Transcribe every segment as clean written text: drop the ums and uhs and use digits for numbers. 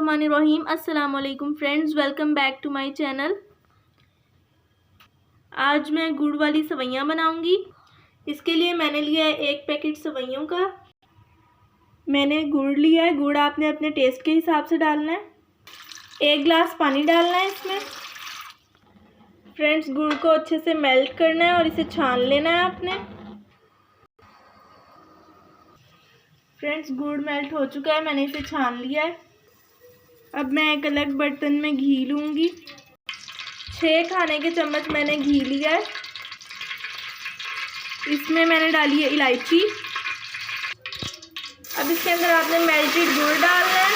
बिस्मिल्लाहिर्रहमानिर्रहीम। अस्सलाम वालेकुम friends, welcome back to my channel. आज मैं गुड़ वाली सेवइयाँ बनाऊंगी। इसके लिए मैंने लिया है 1 पैकेट सेवइयों का। मैंने गुड़ लिया है। गुड़ आपने अपने टेस्ट के हिसाब से डालना है। 1 गिलास पानी डालना है इसमें। फ्रेंड्स, गुड़ को अच्छे से मेल्ट करना है और इसे छान लेना है आपने। फ्रेंड्स, गुड़ मेल्ट हो चुका है, मैंने इसे छान लिया है। अब मैं एक अलग बर्तन में घी लूँगी। 6 खाने के चम्मच मैंने घी लिया है। इसमें मैंने डाली है इलायची। अब इसके अंदर आपने मेल्टेड गुड़ डालना है।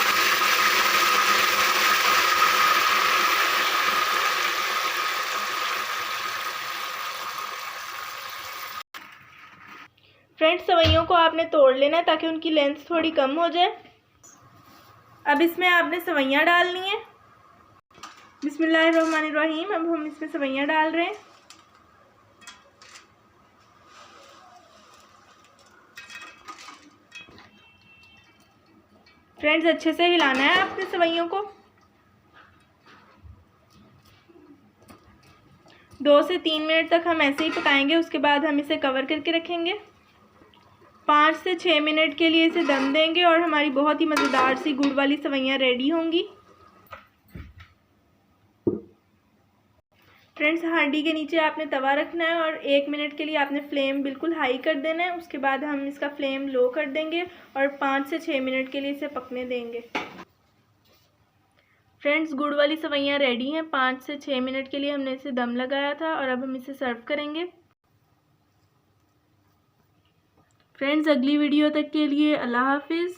फ्रेंड्स, सेवइयों को आपने तोड़ लेना है ताकि उनकी लेंथ थोड़ी कम हो जाए। अब इसमें आपने सेवइयाँ डालनी है। बिस्मिल्लाहिर्रहमानिर्रहीम। अब हम इसमें सेवइयाँ डाल रहे हैं। फ्रेंड्स, अच्छे से हिलाना है आपने सेवइयों को। 2 से 3 मिनट तक हम ऐसे ही पकाएंगे। उसके बाद हम इसे कवर करके रखेंगे। 5 से 6 मिनट के लिए इसे दम देंगे और हमारी बहुत ही मज़ेदार सी गुड़ वाली सेवइयाँ रेडी होंगी। फ्रेंड्स, हांडी के नीचे आपने तवा रखना है और 1 मिनट के लिए आपने फ्लेम बिल्कुल हाई कर देना है। उसके बाद हम इसका फ्लेम लो कर देंगे और 5 से 6 मिनट के लिए इसे पकने देंगे। फ्रेंड्स, गुड़ वाली सेवइयाँ रेडी हैं। 5 से 6 मिनट के लिए हमने इसे दम लगाया था और अब हम इसे सर्व करेंगे। फ्रेंड्स, अगली वीडियो तक के लिए अल्लाह हाफिज़।